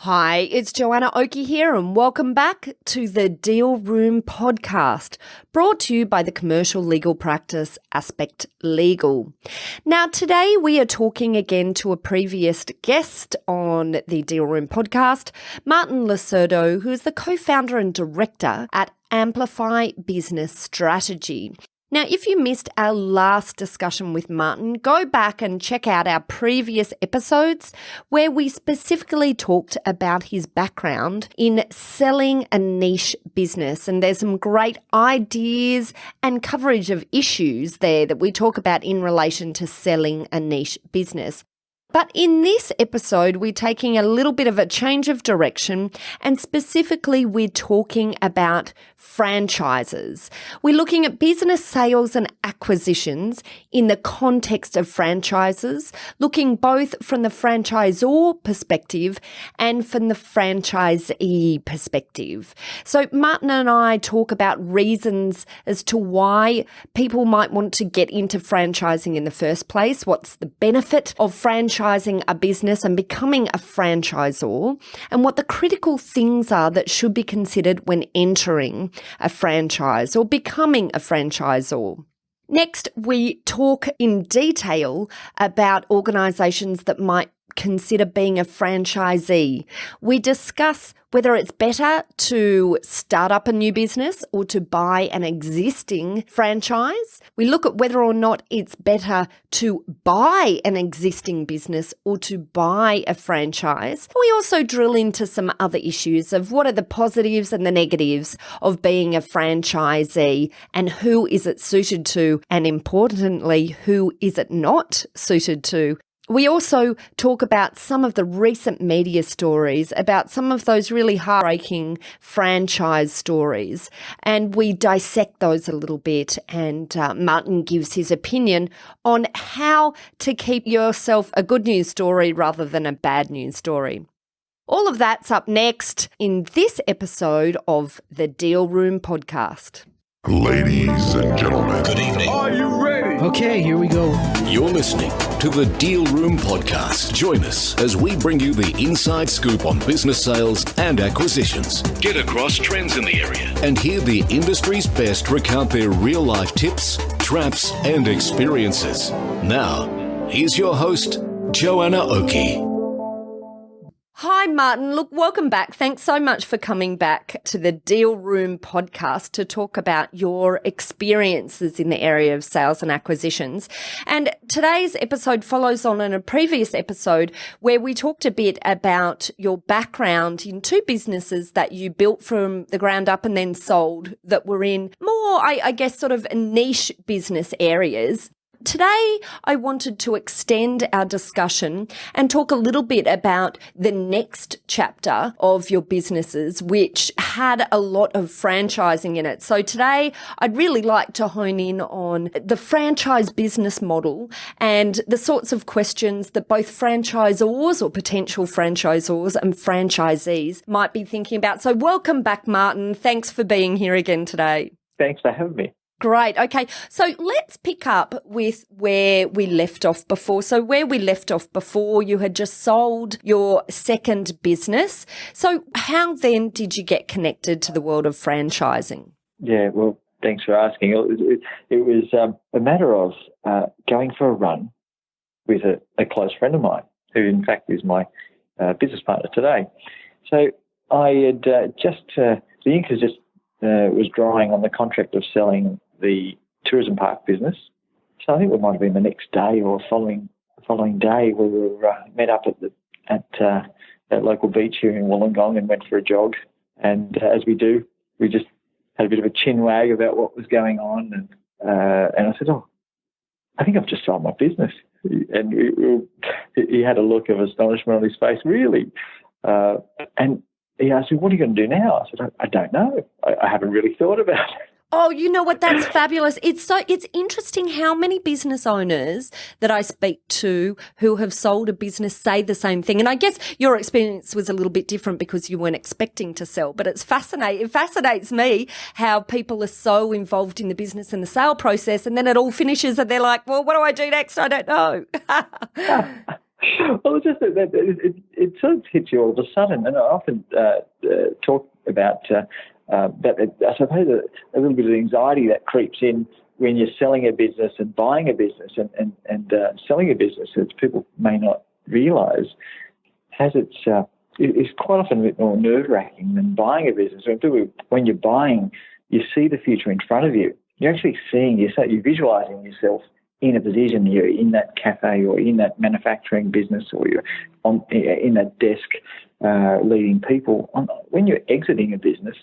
Hi, it's Joanna Oakey here and welcome back to the Deal Room podcast, brought to you by the commercial legal practice Aspect Legal. Now today we are talking again to a previous guest on the Deal Room podcast, Martin Lacerdo, who is the co-founder and director at Amplify Business Strategy. Now, if you missed our last discussion with Martin, go back and check out our previous episodes where we specifically talked about his background in selling a niche business. And there's some great ideas and coverage of issues there that we talk about in relation to selling a niche business. But in this episode, we're taking a little bit of a change of direction, and specifically we're talking about franchises. We're looking at business sales and acquisitions in the context of franchises, looking both from the franchisor perspective and from the franchisee perspective. So Martin and I talk about reasons as to why people might want to get into franchising in the first place, what's the benefit of franchising a business and becoming a franchisor, and what the critical things are that should be considered when entering a franchise or becoming a franchisor. Next, we talk in detail about organisations that might consider being a franchisee. We discuss whether it's better to start up a new business or to buy an existing franchise. We look at whether or not it's better to buy an existing business or to buy a franchise. We also drill into some other issues of what are the positives and the negatives of being a franchisee and who is it suited to, and importantly, who is it not suited to. We also talk about some of the recent media stories, about some of those really heartbreaking franchise stories, and we dissect those a little bit, and Martin gives his opinion on how to keep yourself a good news story rather than a bad news story. All of that's up next in this episode of the Deal Room podcast. Ladies and gentlemen, good evening. Are you ready? Okay, here we go. You're listening to the Deal Room podcast. Join us as we bring you the inside scoop on business sales and acquisitions. Get across trends in the area and hear the industry's best recount their real-life tips, traps, and experiences. Now, here's your host, Joanna Oakey. Hi, Martin. Look, welcome back. Thanks so much for coming back to the Deal Room podcast to talk about your experiences in the area of sales and acquisitions. And today's episode follows on a previous episode where we talked a bit about your background in two businesses that you built from the ground up and then sold that were in more, I guess, sort of niche business areas. Today, I wanted to extend our discussion and talk a little bit about the next chapter of your businesses, which had a lot of franchising in it. So today, I'd really like to hone in on the franchise business model and the sorts of questions that both franchisors or potential franchisors and franchisees might be thinking about. So welcome back, Martin. Thanks for being here again today. Thanks for having me. Great. Okay. So let's pick up with where we left off before. So where we left off before, you had just sold your second business. So how then did you get connected to the world of franchising? Yeah, well, thanks for asking. It was a matter of going for a run with a close friend of mine, who in fact is my business partner today. So I had the ink was drying on the contract of selling the tourism park business. So I think it might have been the next day or following day we were met up at that local beach here in Wollongong and went for a jog. And as we do, we just had a bit of a chin wag about what was going on. And I said, "Oh, I think I've just sold my business." And he had a look of astonishment on his face, really. And he asked me, "What are you going to do now?" I said, I don't know. I haven't really thought about it. Oh, you know what? That's fabulous. It's interesting how many business owners that I speak to who have sold a business say the same thing. And I guess your experience was a little bit different because you weren't expecting to sell, but it's fascinating. It fascinates me how people are so involved in the business and the sale process, and then it all finishes and they're like, "Well, what do I do next? I don't know." Well, it's just that it sort of hits you all of a sudden, and I often talk about that. I suppose a little bit of anxiety that creeps in when you're selling a business and buying a business, and selling a business, as people may not realise, has its is quite often a bit more nerve-wracking than buying a business. When you're buying, you see the future in front of you. You're actually seeing, you're visualising yourself in a position. You're in that cafe or in that manufacturing business, or you're in that desk leading people. When you're exiting a business,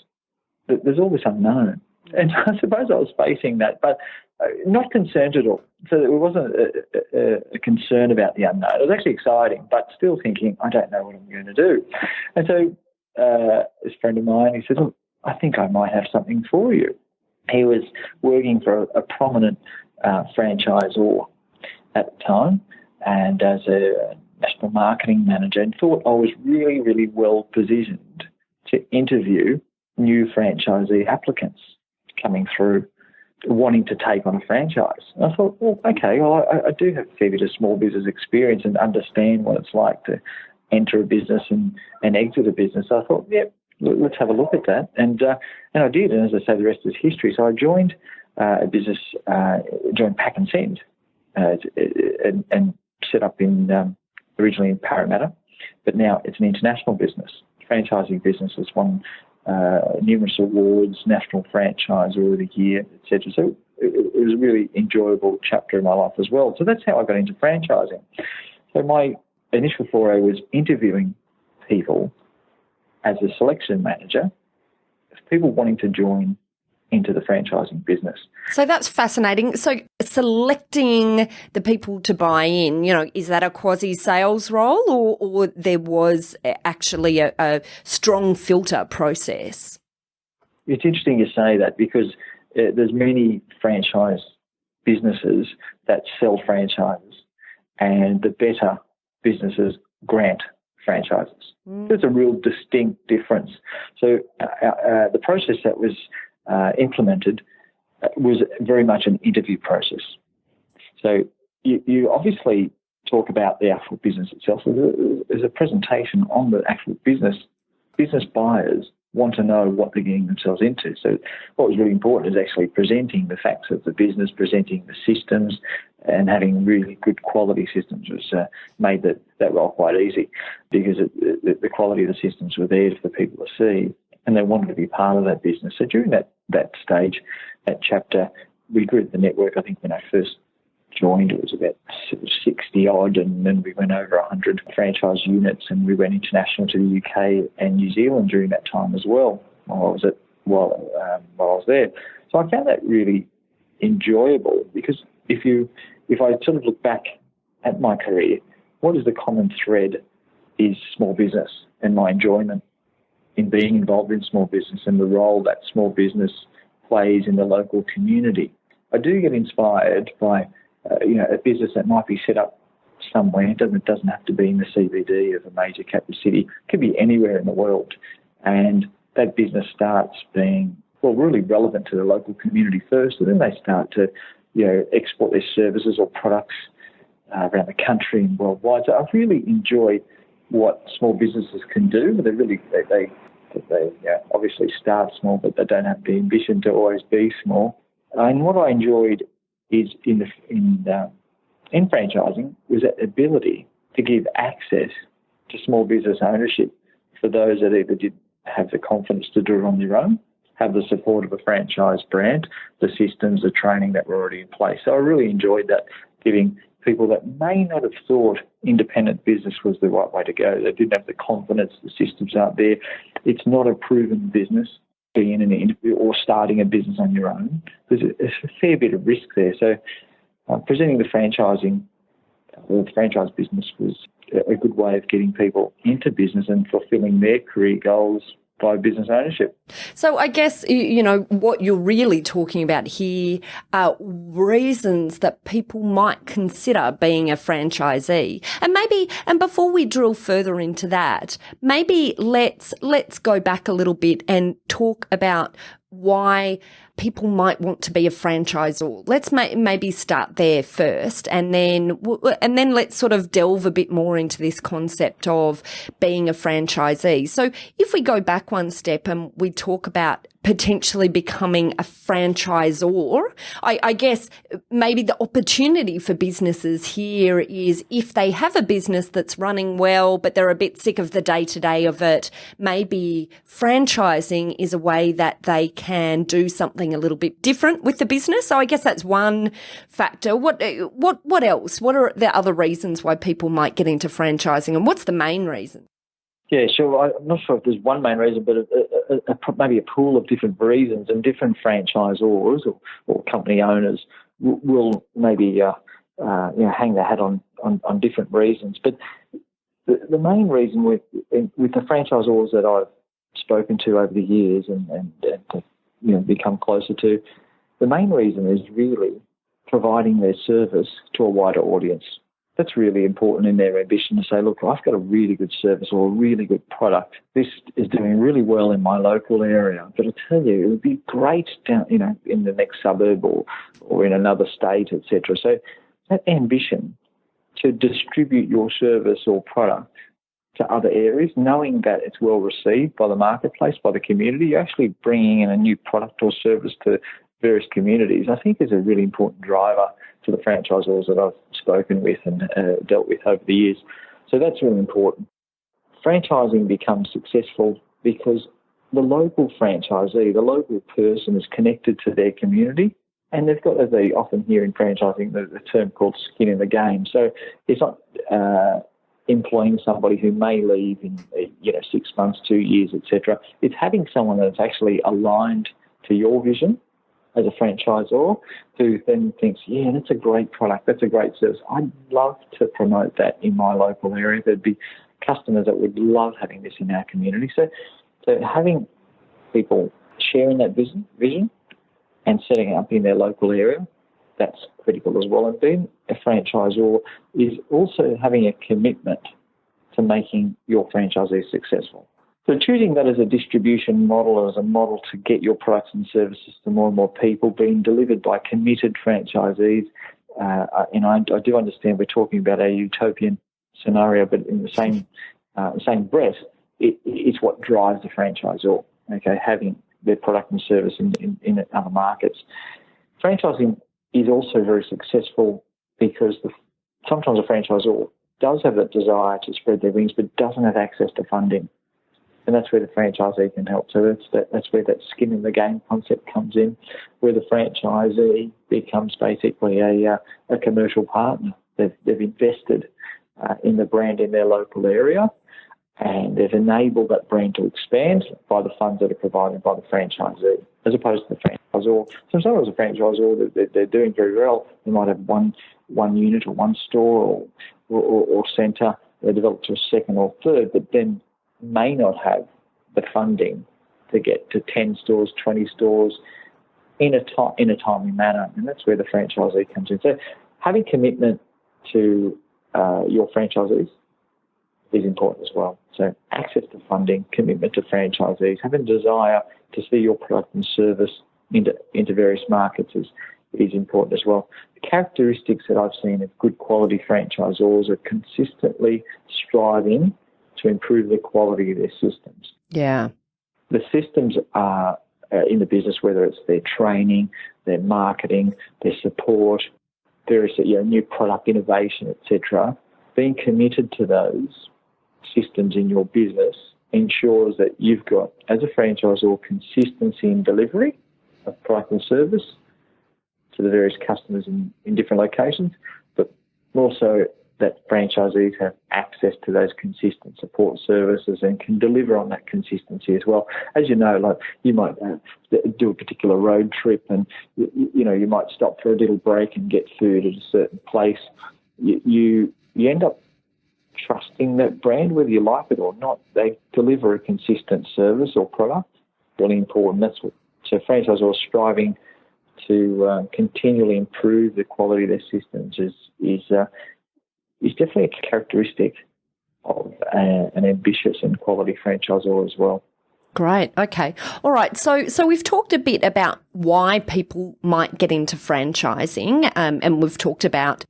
there's all this unknown. And I suppose I was facing that, but not concerned at all. So it wasn't a concern about the unknown. It was actually exciting, but still thinking, I don't know what I'm going to do. And so this friend of mine, he said, look, I think I might have something for you. He was working for a prominent franchisor at the time, and as a national marketing manager, and thought I was really, really well positioned to interview new franchisee applicants coming through wanting to take on a franchise. And I thought, well, okay, well, I do have a fair bit of small business experience and understand what it's like to enter a business and exit a business. So I thought, let's have a look at that. And I did, and as I say, the rest is history. So I joined a business, joined Pack and Send, and set up originally in Parramatta, but now it's an international business. Franchising business has won numerous awards, National Franchisor of the Year, etc. So it was a really enjoyable chapter in my life as well. So that's how I got into franchising. So my initial foray was interviewing people as a selection manager, people wanting to join into the franchising business. So that's fascinating. So selecting the people to buy in, is that a quasi-sales role, or there was actually a strong filter process? It's interesting you say that, because there's many franchise businesses that sell franchises, and the better businesses grant franchises. There's a real distinct difference. So the process that was implemented was very much an interview process. So you obviously talk about the actual business itself. There's a presentation on the actual business. Business buyers want to know what they're getting themselves into. So what was really important is actually presenting the facts of the business, presenting the systems, and having really good quality systems was made that role quite easy, because the quality of the systems were there for people to see, and they wanted to be part of that business. So during that stage, that chapter, we grew the network. I think when I first joined, it was about 60 odd, and then we went over 100 franchise units, and we went international to the UK and New Zealand during that time as well while I was there. So I found that really enjoyable, because if I sort of look back at my career, what is the common thread is small business and my enjoyment in being involved in small business and the role that small business plays in the local community. I do get inspired by a business that might be set up somewhere. It doesn't have to be in the CBD of a major capital city. It could be anywhere in the world. And that business starts being, really relevant to the local community first, and then they start to, export their services or products around the country and worldwide. So I really enjoy what small businesses can do. They obviously start small, but they don't have the ambition to always be small. And what I enjoyed is in franchising was that ability to give access to small business ownership for those that either didn't have the confidence to do it on their own, have the support of a franchise brand, the systems, the training that were already in place. So I really enjoyed that, giving people that may not have thought independent business was the right way to go. They didn't have the confidence, the systems aren't there. It's not a proven business, being in an interview or starting a business on your own. There's a fair bit of risk there. So presenting the franchise business was a good way of getting people into business and fulfilling their career goals by business ownership. So I guess, what you're really talking about here are reasons that people might consider being a franchisee. And before we drill further into that, maybe let's go back a little bit and talk about why people might want to be a franchisor. Let's maybe start there first, and then let's sort of delve a bit more into this concept of being a franchisee. So if we go back one step and we talk about potentially becoming a franchisor, I guess maybe the opportunity for businesses here is if they have a business that's running well, but they're a bit sick of the day-to-day of it, maybe franchising is a way that they can do something a little bit different with the business. So I guess that's one factor. What else? What are the other reasons why people might get into franchising, and what's the main reason? Yeah, sure. I'm not sure if there's one main reason, but maybe a pool of different reasons, and different franchisors or company owners will maybe hang their hat on different reasons. But the main reason with the franchisors that I've spoken to over the years and become closer to, the main reason is really providing their service to a wider audience. That's really important in their ambition to say, look, I've got a really good service or a really good product. This is doing really well in my local area. But I tell you, it would be great down, in the next suburb or in another state, etc. So that ambition to distribute your service or product to other areas, knowing that it's well received by the marketplace, by the community, you're actually bringing in a new product or service to various communities, I think is a really important driver to the franchisors that I've spoken with and dealt with over the years. So that's really important. Franchising becomes successful because the local franchisee, the local person is connected to their community, and they've got, as they often hear in franchising, the term called skin in the game. So it's not employing somebody who may leave in 6 months, 2 years, etc. It's having someone that's actually aligned to your vision as a franchisor, who then thinks, yeah, that's a great product, that's a great service. I'd love to promote that in my local area. There'd be customers that would love having this in our community. So having people sharing that vision and setting it up in their local area, that's critical as well. And being a franchisor is also having a commitment to making your franchisee successful. So choosing that as a distribution model, as a model to get your products and services to more and more people, being delivered by committed franchisees. I do understand we're talking about a utopian scenario, but in the same breath, it's what drives the franchisor. Okay, having their product and service in other markets. Franchising is also very successful because sometimes a franchisor does have that desire to spread their wings, but doesn't have access to funding. And that's where the franchisee can help. So that's where that skin in the game concept comes in, where the franchisee becomes basically a commercial partner. They've invested in the brand in their local area, and they've enabled that brand to expand by the funds that are provided by the franchisee, as opposed to the franchisor. Sometimes a franchisor, they're doing very well. They might have one unit or one store or centre. They develop to a second or third, but then may not have the funding to get to 10 stores, 20 stores in a timely manner. And that's where the franchisee comes in. So having commitment to your franchisees is important as well. So access to funding, commitment to franchisees, having a desire to see your product and service into various markets is important as well. The characteristics that I've seen of good quality franchisors are consistently striving to improve the quality of their systems. Yeah. The systems are in the business, whether it's their training, their marketing, their support, various new product innovation, etc. Being committed to those systems in your business ensures that you've got, as a franchisor, consistency in delivery of product and service to the various customers in different locations, but also that franchisees have access to those consistent support services and can deliver on that consistency as well. As you know, like you might do a particular road trip, and you might stop for a little break and get food at a certain place. You end up trusting that brand, whether you like it or not. They deliver a consistent service or product. Really important. So franchisors striving to continually improve the quality of their systems is definitely a characteristic of an ambitious and quality franchisor as well. Great. Okay. All right. So we've talked a bit about why people might get into franchising, and we've talked about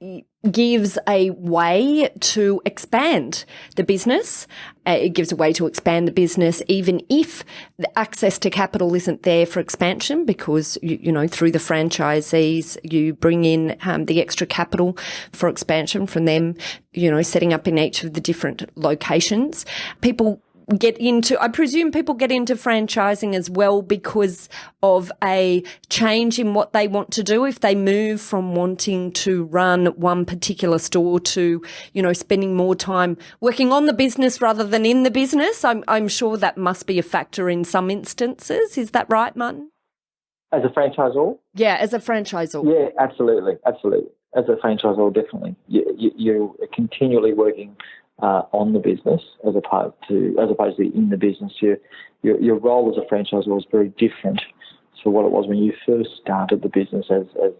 gives a way to expand the business. It gives a way to expand the business even if the access to capital isn't there for expansion, because, you know, through the franchisees, you bring in the extra capital for expansion from them, you know, setting up in each of the different locations. I presume people get into franchising as well because of a change in what they want to do. If they move from wanting to run one particular store to, you know, spending more time working on the business rather than in the business, I'm sure that must be a factor in some instances. Is that right, Martin? As a franchisor? Yeah, as a franchisor. Yeah, absolutely. As a franchisor, definitely. You're continually working on the business as opposed to in the business. Your role as a franchisor is very different to what it was when you first started the business as the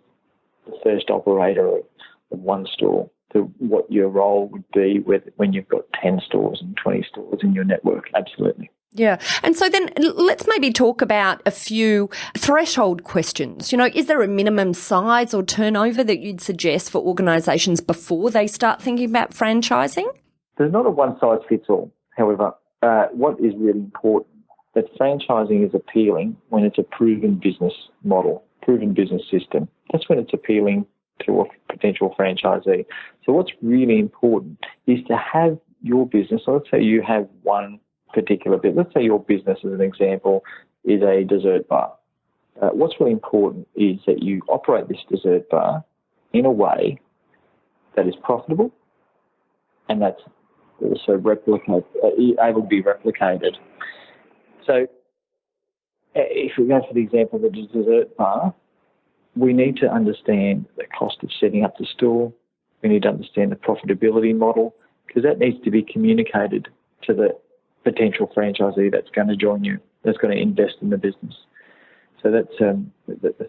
first operator of one store, to what your role would be when you've got 10 stores and 20 stores in your network. Absolutely. Yeah. And so then let's maybe talk about a few threshold questions. You know, is there a minimum size or turnover that you'd suggest for organisations before they start thinking about franchising? There's not a one-size-fits-all. However, what is really important, that franchising is appealing when it's a proven business model, proven business system. That's when it's appealing to a potential franchisee. So what's really important is to have your business, so let's say you have one particular bit. Let's say your business, as an example, is a dessert bar. What's really important is that you operate this dessert bar in a way that is profitable and that's also able to be replicated. So if we go for the example of the dessert bar, we need to understand the cost of setting up the store. We need to understand the profitability model, because that needs to be communicated to the potential franchisee that's going to join you, that's going to invest in the business. So that's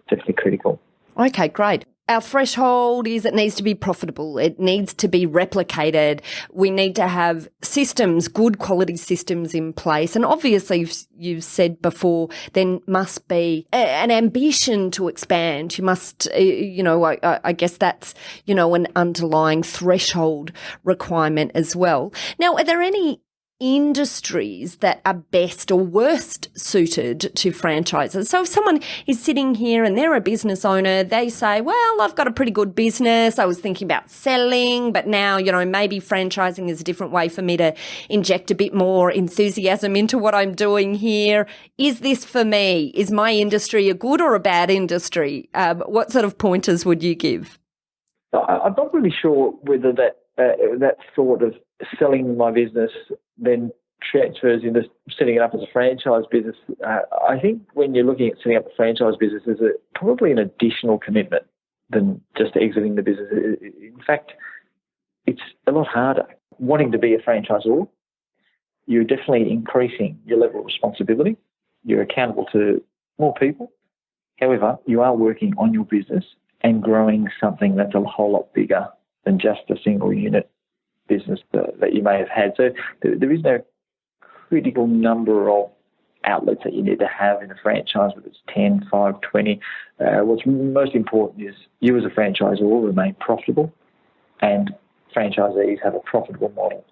definitely critical. Okay, great. Our threshold is it needs to be profitable. It needs to be replicated. We need to have systems, good quality systems in place. And obviously, you've said before, there must be an ambition to expand. You must, I guess that's, an underlying threshold requirement as well. Now, are there any industries that are best or worst suited to franchises? So if someone is sitting here and they're a business owner, they say, well, I've got a pretty good business. I was thinking about selling, but now, maybe franchising is a different way for me to inject a bit more enthusiasm into what I'm doing here. Is this for me? Is my industry a good or a bad industry? What sort of pointers would you give? I'm not really sure whether that sort of selling my business then transfers into setting it up as a franchise business. I think when you're looking at setting up a franchise business, there's probably an additional commitment than just exiting the business. In fact, it's a lot harder. Wanting to be a franchisor, you're definitely increasing your level of responsibility. You're accountable to more people. However, you are working on your business and growing something that's a whole lot bigger than just a single unit business that you may have had. So there is no critical number of outlets that you need to have in a franchise, whether it's 10, 5, 20. What's most important is you as a franchisor remain profitable, and franchisees have a profitable model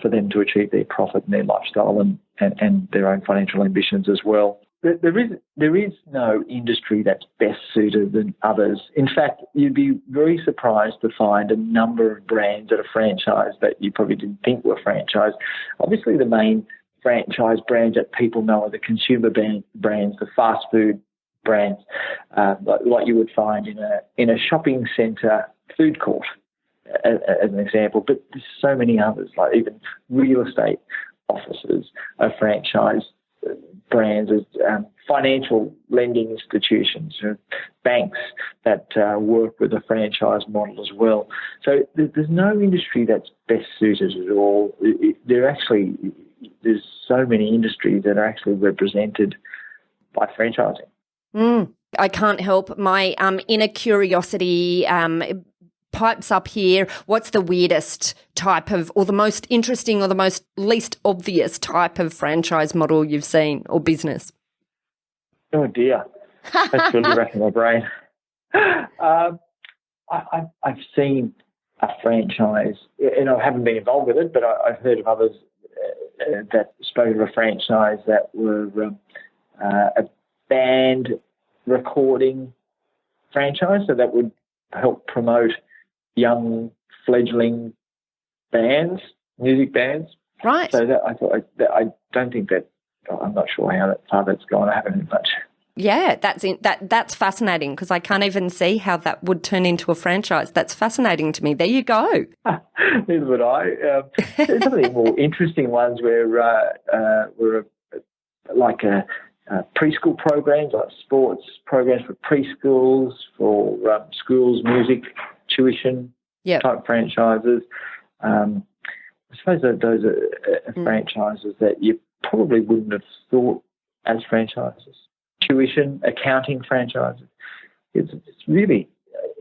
for them to achieve their profit and their lifestyle and their own financial ambitions as well. There is no industry that's best suited than others. In fact, you'd be very surprised to find a number of brands that are franchised that you probably didn't think were franchised. Obviously, the main franchise brands that people know are the consumer brands, the fast food brands, like you would find in a shopping centre food court, as an example. But there's so many others, like even real estate offices are franchised brands, as financial lending institutions, banks that work with a franchise model as well. So there's no industry that's best suited at all. There's so many industries that are actually represented by franchising. I can't help my inner curiosity pipes up here. What's the weirdest type of, or the most interesting, or the most least obvious type of franchise model you've seen or business? Oh dear, that's really racking my brain. I've seen a franchise, and I haven't been involved with it, but I've heard of others that spoke of a franchise that were a band recording franchise, so that would help promote young fledgling bands, music bands. Right. So that I don't think that. I'm not sure how far that's gone. I haven't heard much. Yeah, that's fascinating, because I can't even see how that would turn into a franchise. That's fascinating to me. There you go. Neither would I. There's some of the more interesting ones where like preschool programs, like sports programs for preschools, for schools, music, tuition type franchises. I suppose that those are franchises that you probably wouldn't have thought as franchises. Tuition, accounting franchises. It's really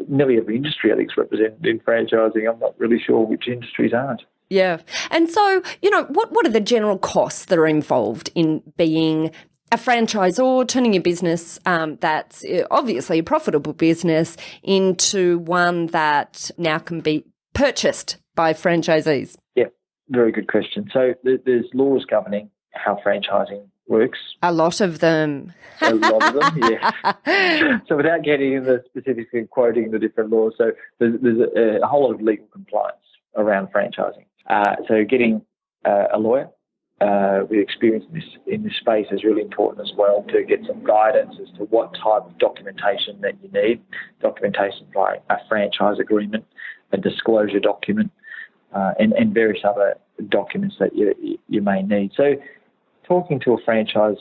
nearly every industry, I think, is represented in franchising. I'm not really sure which industries aren't. Yeah. And so, what are the general costs that are involved in being a franchisor, turning your business that's obviously a profitable business into one that now can be purchased by franchisees? Yeah, very good question. So there's laws governing how franchising works. A lot of them. A lot of them, yeah. So without getting into the specifics and quoting the different laws, so there's a whole lot of legal compliance around franchising. So getting a lawyer with experience in this space is really important as well, to get some guidance as to what type of documentation that you need. Documentation like a franchise agreement, a disclosure document, and various other documents that you may need. So talking to a franchise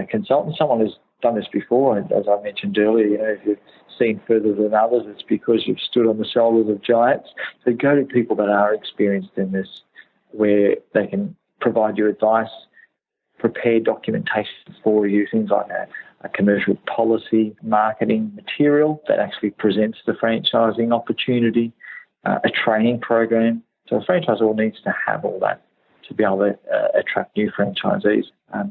consultant, someone who's done this before, and as I mentioned earlier, if you've seen further than others, it's because you've stood on the shoulders of giants. So go to people that are experienced in this, where they can provide you advice, prepare documentation for you, things like a commercial policy, marketing material that actually presents the franchising opportunity, a training program. So a franchisor needs to have all that to be able to attract new franchisees.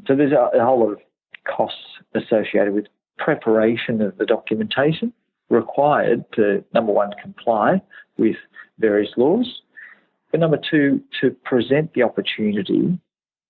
So there's a whole lot of costs associated with preparation of the documentation required to, number one, comply with various laws, but number two, to present the opportunity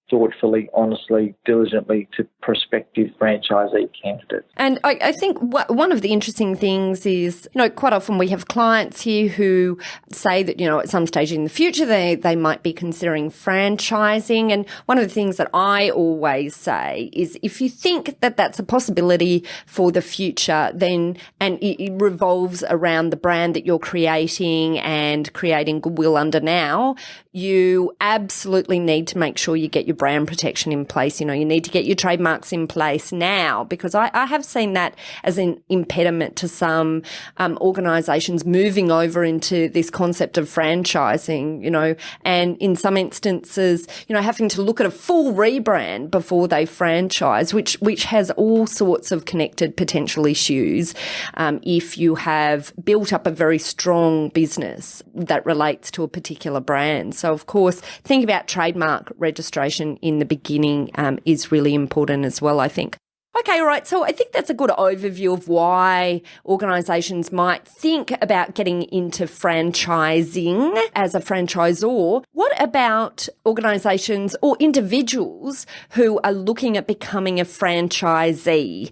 thoughtfully, honestly, diligently to prospective franchisee candidates. And I think one of the interesting things is, quite often we have clients here who say that, at some stage in the future they might be considering franchising. And one of the things that I always say is, if you think that that's a possibility for the future, then, and it revolves around the brand that you're creating and creating goodwill under now, you absolutely need to make sure you get your brand protection in place. You need to get your trademarks in place now, because I have seen that as an impediment to some organisations moving over into this concept of franchising, and in some instances, having to look at a full rebrand before they franchise, which has all sorts of connected potential issues if you have built up a very strong business that relates to a particular brand. So, of course, think about trademark registration in the beginning is really important as well, I think. Okay, all right. So I think that's a good overview of why organisations might think about getting into franchising as a franchisor. What about organisations or individuals who are looking at becoming a franchisee?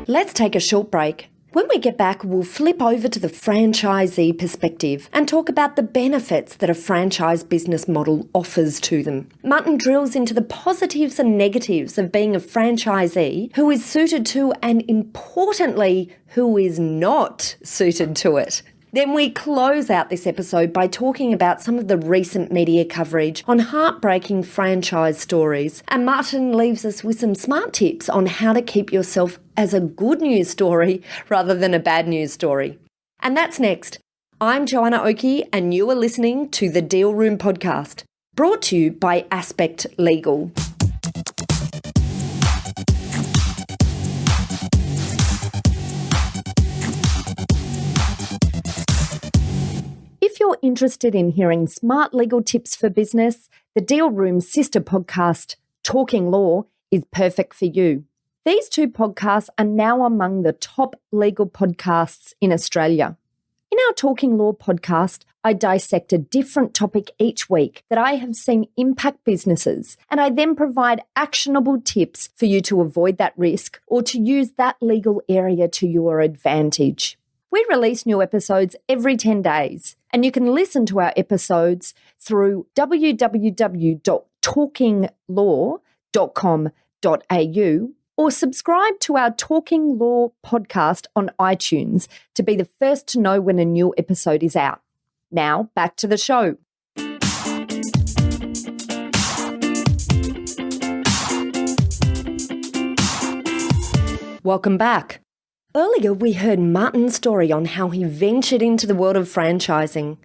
Let's take a short break. When we get back, we'll flip over to the franchisee perspective and talk about the benefits that a franchise business model offers to them. Martin drills into the positives and negatives of being a franchisee, who is suited to, and importantly, who is not suited to it. Then we close out this episode by talking about some of the recent media coverage on heartbreaking franchise stories. And Martin leaves us with some smart tips on how to keep yourself as a good news story rather than a bad news story. And that's next. I'm Joanna Oakey, and you are listening to the Deal Room Podcast, brought to you by Aspect Legal. if you're interested in hearing smart legal tips for business, the Deal Room's sister podcast, Talking Law, is perfect for you. These two podcasts are now among the top legal podcasts in Australia. In our Talking Law podcast, I dissect a different topic each week that I have seen impact businesses, and I then provide actionable tips for you to avoid that risk or to use that legal area to your advantage. We release new episodes every 10 days, and you can listen to our episodes through www.talkinglaw.com.au or subscribe to our Talking Law podcast on iTunes to be the first to know when a new episode is out. Now, back to the show. Welcome back. Earlier, we heard Martin's story on how he ventured into the world of franchising.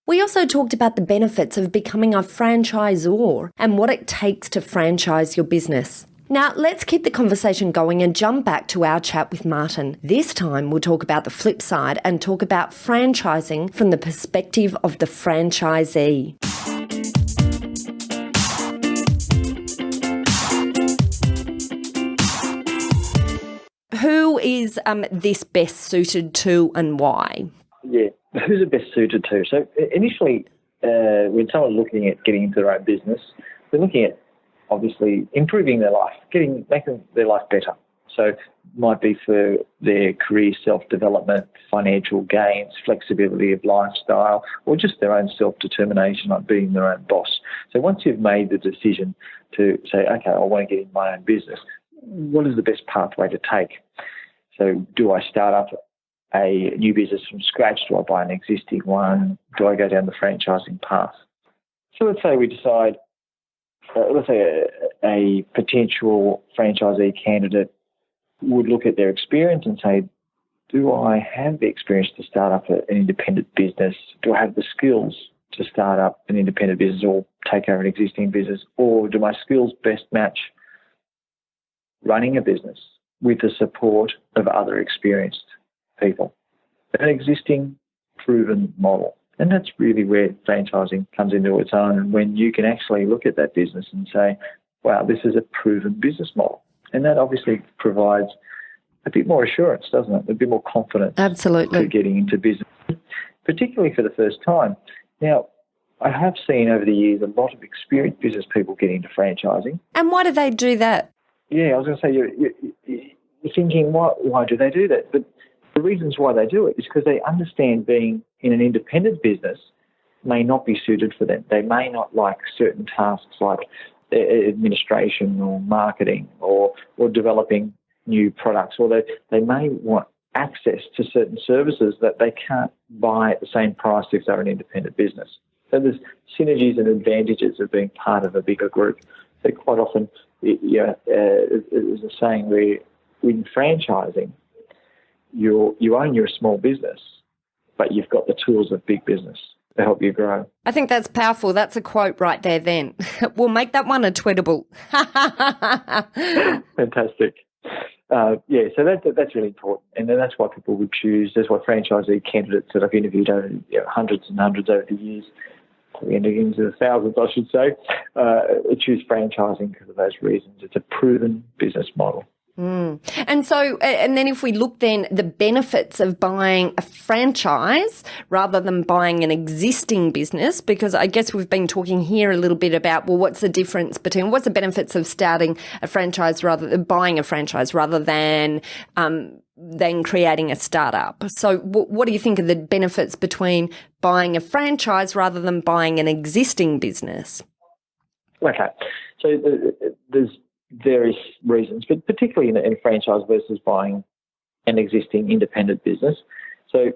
We also talked about the benefits of becoming a franchisor and what it takes to franchise your business. Now, let's keep the conversation going and jump back to our chat with Martin. This time, we'll talk about the flip side and talk about franchising from the perspective of the franchisee. Who is this best suited to and why? Yeah, who's it best suited to? So initially, when someone's looking at getting into their own business, they're looking at obviously improving their life, making their life better. So it might be for their career self-development, financial gains, flexibility of lifestyle, or just their own self-determination, like being their own boss. So once you've made the decision to say, okay, I want to get in my own business, what is the best pathway to take? So do I start up a new business from scratch? Do I buy an existing one? Do I go down the franchising path? So let's say we decide, a potential franchisee candidate would look at their experience and say, do I have the experience to start up an independent business? Do I have the skills to start up an independent business or take over an existing business? Or do my skills best match running a business with the support of other experienced people? An existing, proven model. And that's really where franchising comes into its own, when you can actually look at that business and say, wow, this is a proven business model. And that obviously provides a bit more assurance, doesn't it? A bit more confidence. Absolutely. To getting into business, particularly for the first time. Now, I have seen over the years a lot of experienced business people get into franchising. And why do they do that? Yeah, I was going to say, you're thinking, why do they do that? But the reasons why they do it is because they understand being in an independent business may not be suited for them. They may not like certain tasks like administration or marketing or developing new products, or they may want access to certain services that they can't buy at the same price if they're an independent business. So there's synergies and advantages of being part of a bigger group. So quite often, there's a saying where in franchising, you own your small business, but you've got the tools of big business to help you grow. I think that's powerful. That's a quote right there then. We'll make that one a tweetable. Fantastic. So that's really important. And then that's why people would choose, that's why franchisee candidates that I've interviewed over hundreds and hundreds over the years, probably into the thousands, I should say, choose franchising because of those reasons. It's a proven business model. And so, and then if we look then the benefits of buying a franchise rather than buying an existing business, because I guess we've been talking here a little bit about, well, what's the difference between, what's the benefits of starting a franchise rather than buying a franchise rather than creating a startup? So what do you think are the benefits between buying a franchise rather than buying an existing business? Okay. So there's various reasons, but particularly in a franchise versus buying an existing independent business. So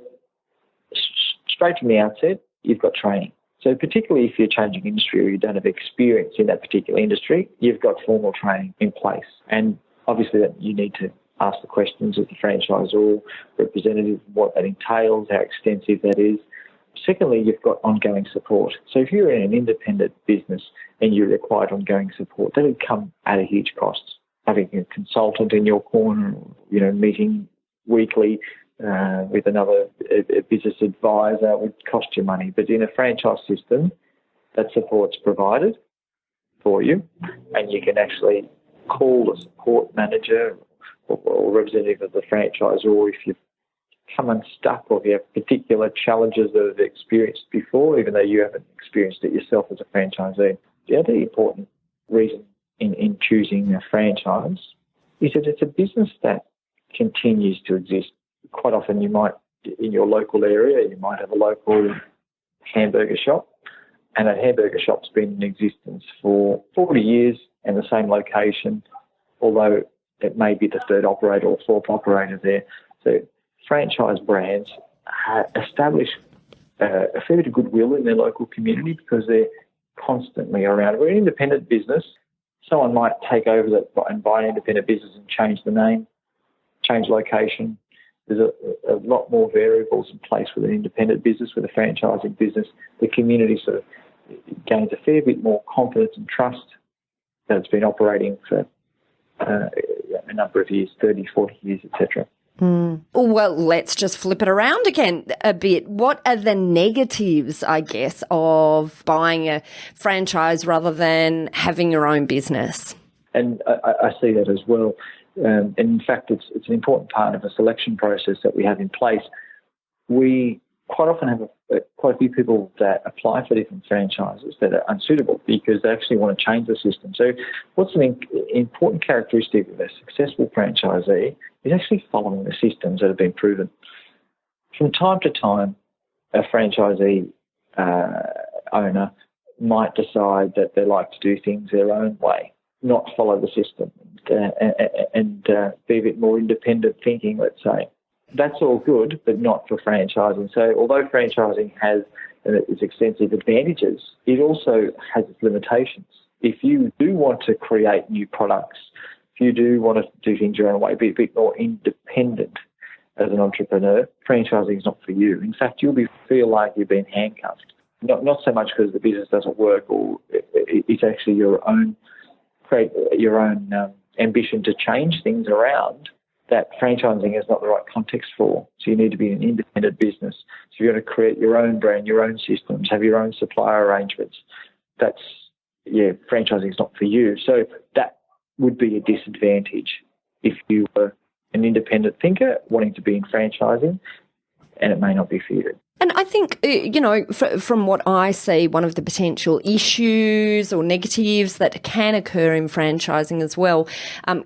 straight from the outset, you've got training. So particularly if you're changing industry or you don't have experience in that particular industry, you've got formal training in place. And obviously that you need to ask the questions of the franchisor representative, what that entails, how extensive that is. Secondly, you've got ongoing support. So if you're in an independent business and you require ongoing support, that would come at a huge cost. Having a consultant in your corner, meeting weekly, with another a business advisor would cost you money. But in a franchise system, that support's provided for you, and you can actually call the support manager or representative of the franchisor if you've come unstuck or if you have particular challenges that have experienced before, even though you haven't experienced it yourself as a franchisee. The other important reason in choosing a franchise is that it's a business that continues to exist. Quite often you might, in your local area, you might have a local hamburger shop, and that hamburger shop's been in existence for 40 years in the same location, although it may be the third operator or fourth operator there. So franchise brands establish a fair bit of goodwill in their local community because they're constantly around. We're an independent business. Someone might take over and buy an independent business and change the name, change location. There's a lot more variables in place with an independent business. With a franchising business, the community sort of gains a fair bit more confidence and trust that it's been operating for a number of years, 30, 40 years, etc. Well, let's just flip it around again a bit. What are the negatives, I guess, of buying a franchise rather than having your own business? And I see that as well. And in fact, it's an important part of the selection process that we have in place. We quite often have quite a few people that apply for different franchises that are unsuitable because they actually want to change the system. So what's an important characteristic of a successful franchisee is actually following the systems that have been proven. From time to time, a franchisee owner might decide that they like to do things their own way, not follow the system, and be a bit more independent thinking, let's say. That's all good, but not for franchising. So although franchising has its extensive advantages, it also has its limitations. If you do want to create new products, if you do want to do things your own way, be a bit more independent as an entrepreneur, franchising is not for you. In fact, you'll feel like you've been handcuffed. Not so much because the business doesn't work, or it's actually your own ambition to change things around that franchising is not the right context for. So you need to be an independent business. So you're going to create your own brand, your own systems, have your own supplier arrangements. Franchising is not for you. So that would be a disadvantage if you were an independent thinker wanting to be in franchising, and it may not be for you. And I think, from what I see, one of the potential issues or negatives that can occur in franchising as well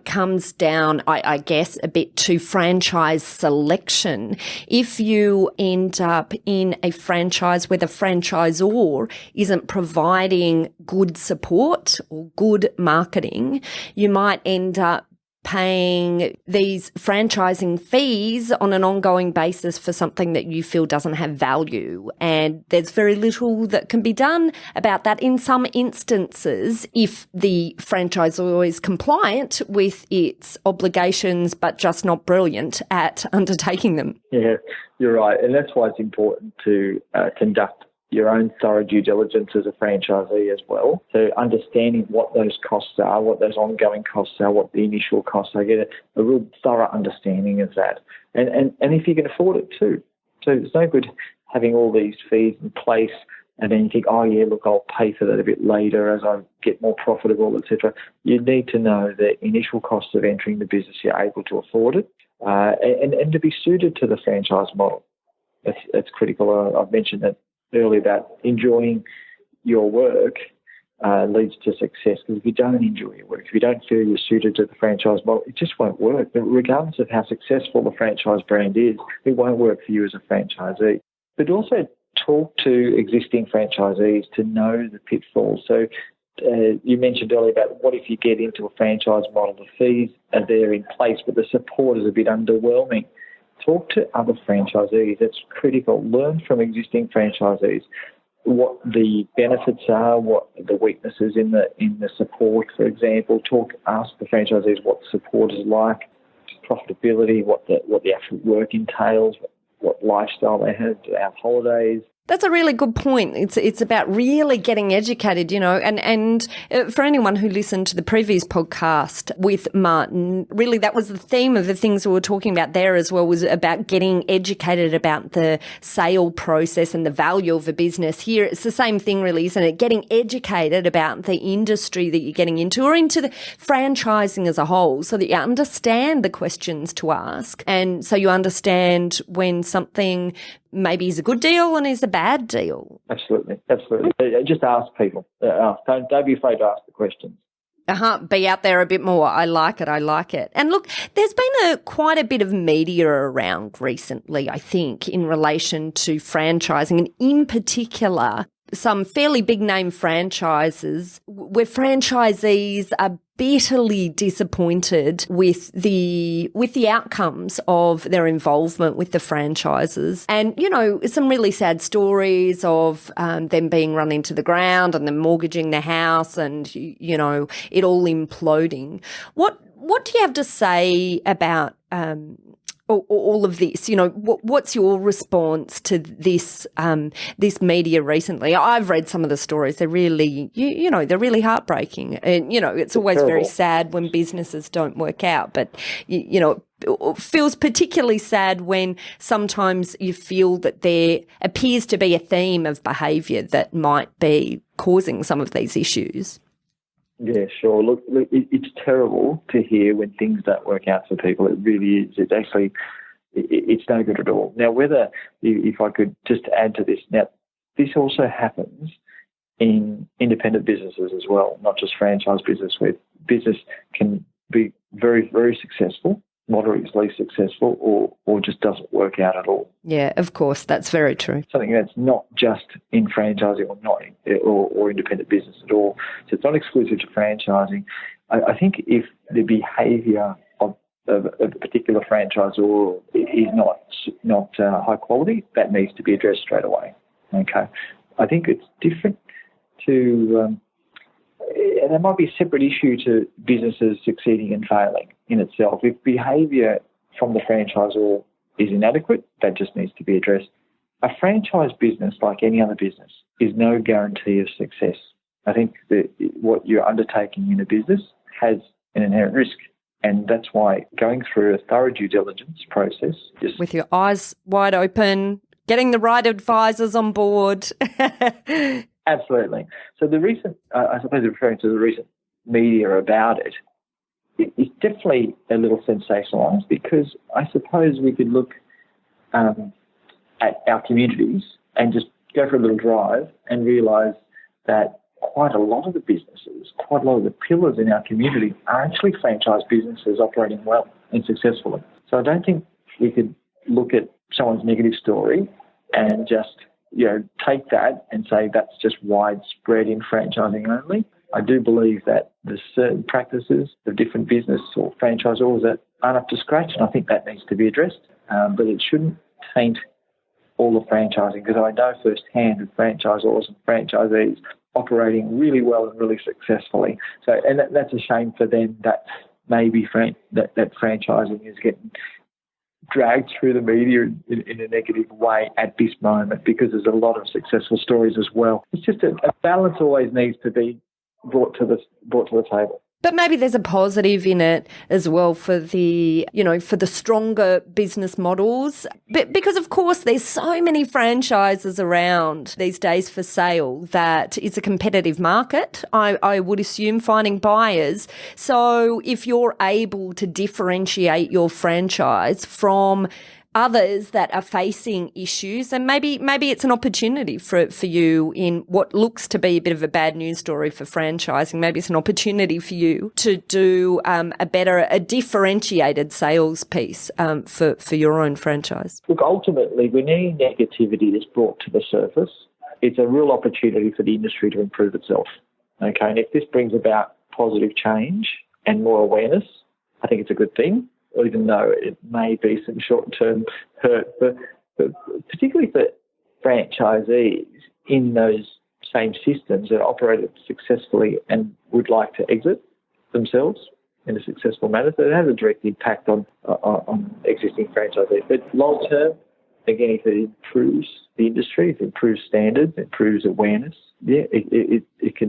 comes down, I guess, a bit to franchise selection. If you end up in a franchise where the franchisor isn't providing good support or good marketing, you might end up paying these franchising fees on an ongoing basis for something that you feel doesn't have value. And there's very little that can be done about that in some instances if the franchisor is compliant with its obligations but just not brilliant at undertaking them. Yeah, you're right. And that's why it's important to conduct your own thorough due diligence as a franchisee as well. So understanding what those costs are, what those ongoing costs are, what the initial costs are, get a real thorough understanding of that. And if you can afford it too. So it's no good having all these fees in place and then you think, oh yeah, look, I'll pay for that a bit later as I get more profitable, etc. You need to know the initial costs of entering the business, you're able to afford it, and to be suited to the franchise model. That's critical. I've mentioned that earlier about enjoying your work leads to success, because if you don't enjoy your work, if you don't feel you're suited to the franchise model, it just won't work. But regardless of how successful the franchise brand is, it won't work for you as a franchisee. But also talk to existing franchisees to know the pitfalls. So you mentioned earlier about what if you get into a franchise model, the fees are there in place, but the support is a bit underwhelming. Talk to other franchisees. That's critical. Learn from existing franchisees what the benefits are, what the weaknesses in the support, for example. Ask the franchisees what support is like, profitability, what the actual work entails, what lifestyle they have, do they have holidays. That's a really good point. It's about really getting educated, and for anyone who listened to the previous podcast with Martin, really that was the theme of the things we were talking about there as well, was about getting educated about the sale process and the value of a business. Here it's the same thing really, isn't it? Getting educated about the industry that you're getting into, or into the franchising as a whole, so that you understand the questions to ask, and so you understand when something maybe is a good deal and is a bad deal. Absolutely. Just ask people. Don't be afraid to ask the questions. Be out there a bit more. I like it. And look, there's been quite a bit of media around recently, I think, in relation to franchising, and in particular, some fairly big name franchises where franchisees are bitterly disappointed with the outcomes of their involvement with the franchises. And, some really sad stories of them being run into the ground and them mortgaging their house and, it all imploding. What do you have to say about all of this? What's your response to this this media recently? I've read some of the stories. They're really, they're really heartbreaking. And, it's always terrible. Very sad when businesses don't work out. But, it feels particularly sad when sometimes you feel that there appears to be a theme of behaviour that might be causing some of these issues. Yeah, sure. Look, it's terrible to hear when things don't work out for people. It really is. It's actually, it's no good at all. Now, if I could just add to this, now, this also happens in independent businesses as well, not just franchise business, where business can be very, very successful, moderately successful, or just doesn't work out at all. Yeah, of course, that's very true. Something that's not just in franchising or independent business at all. So it's not exclusive to franchising. I think if the behaviour of a particular franchisor is not high quality, that needs to be addressed straight away. Okay, I think it's different to. There might be a separate issue to businesses succeeding and failing in itself. If behaviour from the franchisor is inadequate, that just needs to be addressed. A franchise business, like any other business, is no guarantee of success. I think that what you're undertaking in a business has an inherent risk, and that's why going through a thorough due diligence process, with your eyes wide open, getting the right advisors on board. Absolutely. So the recent, I suppose referring to the recent media about it, it's definitely a little sensationalised, because I suppose we could look at our communities and just go for a little drive and realise that quite a lot of the businesses, quite a lot of the pillars in our community are actually franchise businesses operating well and successfully. So I don't think we could look at someone's negative story and just take that and say that's just widespread in franchising only. I do believe that there's certain practices of different business or franchisors that aren't up to scratch, and I think that needs to be addressed. But it shouldn't taint all of franchising, because I know firsthand of franchisors and franchisees operating really well and really successfully. So, and that's a shame for them that maybe that franchising is getting dragged through the media in a negative way at this moment, because there's a lot of successful stories as well. It's just a balance always needs to be brought to the table. But maybe there's a positive in it as well for the, for the stronger business models. But because, of course, there's so many franchises around these days for sale that it's a competitive market, I would assume, finding buyers. So if you're able to differentiate your franchise from others that are facing issues, and maybe it's an opportunity for you in what looks to be a bit of a bad news story for franchising. Maybe it's an opportunity for you to do a differentiated sales piece for your own franchise. Look, ultimately, when any negativity is brought to the surface, it's a real opportunity for the industry to improve itself. Okay, and if this brings about positive change and more awareness, I think it's a good thing, even though it may be some short-term hurt. But particularly for franchisees in those same systems that operated successfully and would like to exit themselves in a successful manner, so it has a direct impact on existing franchisees. But long-term, again, if it improves the industry, if it improves standards, improves awareness, it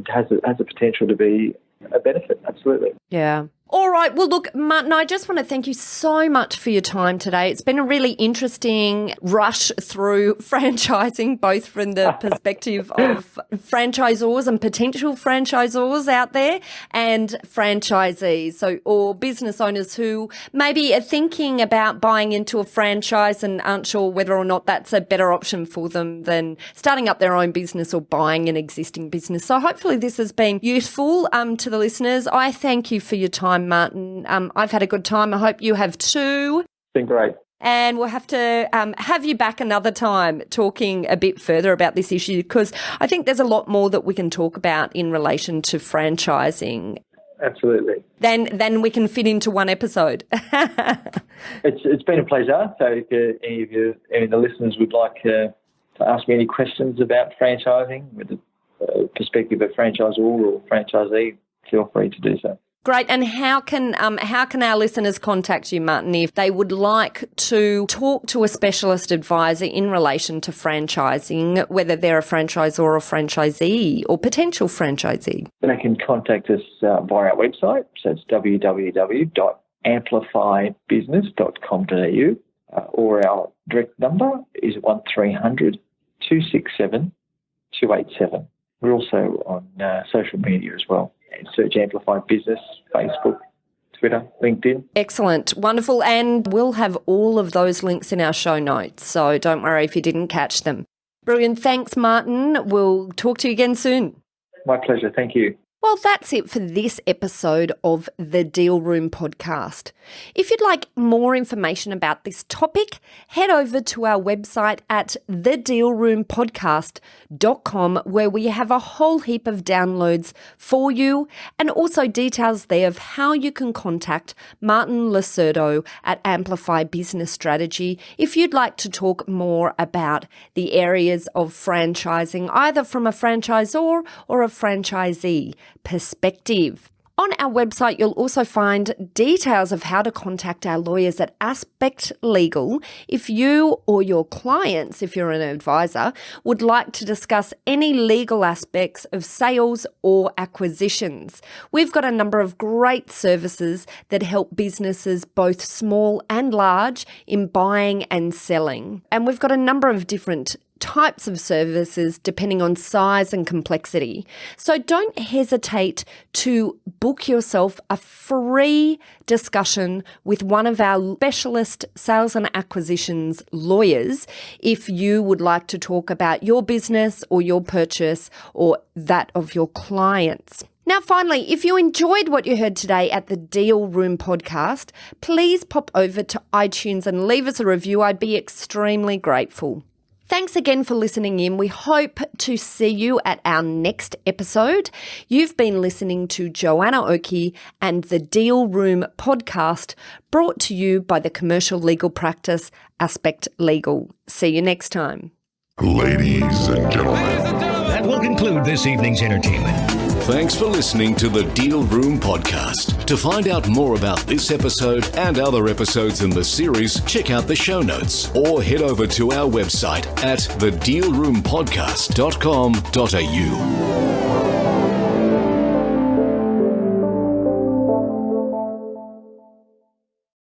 has a potential to be a benefit, absolutely. Yeah. All right. Well, look, Martin, I just want to thank you so much for your time today. It's been a really interesting rush through franchising, both from the perspective of franchisors and potential franchisors out there and franchisees, or business owners who maybe are thinking about buying into a franchise and aren't sure whether or not that's a better option for them than starting up their own business or buying an existing business. So hopefully this has been useful to the listeners. I thank you for your time, Martin. I've had a good time. I hope you have too. It's been great. And we'll have to have you back another time talking a bit further about this issue, because I think there's a lot more that we can talk about in relation to franchising. Absolutely. Then we can fit into one episode. It's been a pleasure. So if any of the listeners would like to ask me any questions about franchising with the perspective of franchisor or franchisee, feel free to do so. Great. And how can our listeners contact you, Martin, if they would like to talk to a specialist advisor in relation to franchising, whether they're a franchisor or a franchisee or potential franchisee? They can contact us via our website. So it's www.amplifybusiness.com.au, or our direct number is 1300 267 287. We're also on social media as well. Search Amplify Business, Facebook, Twitter, LinkedIn. Excellent. Wonderful. And we'll have all of those links in our show notes, so don't worry if you didn't catch them. Brilliant. Thanks, Martin. We'll talk to you again soon. My pleasure. Thank you. Well, that's it for this episode of the Deal Room podcast. If you'd like more information about this topic, head over to our website at thedealroompodcast.com, where we have a whole heap of downloads for you and also details there of how you can contact Martin Lacerdo at Amplify Business Strategy if you'd like to talk more about the areas of franchising, either from a franchisor or a franchisee perspective. On our website, you'll also find details of how to contact our lawyers at Aspect Legal if you or your clients, if you're an advisor, would like to discuss any legal aspects of sales or acquisitions. We've got a number of great services that help businesses, both small and large, in buying and selling. And we've got a number of different types of services depending on size and complexity. So don't hesitate to book yourself a free discussion with one of our specialist sales and acquisitions lawyers if you would like to talk about your business or your purchase or that of your clients. Now, finally, if you enjoyed what you heard today at the Deal Room podcast, please pop over to iTunes and leave us a review. I'd be extremely grateful. Thanks again for listening in. We hope to see you at our next episode. You've been listening to Joanna Oakey and the Deal Room podcast, brought to you by the commercial legal practice Aspect Legal. See you next time. Ladies and gentlemen. That will conclude this evening's entertainment. Thanks for listening to the Deal Room podcast. To find out more about this episode and other episodes in the series, check out the show notes or head over to our website at thedealroompodcast.com.au.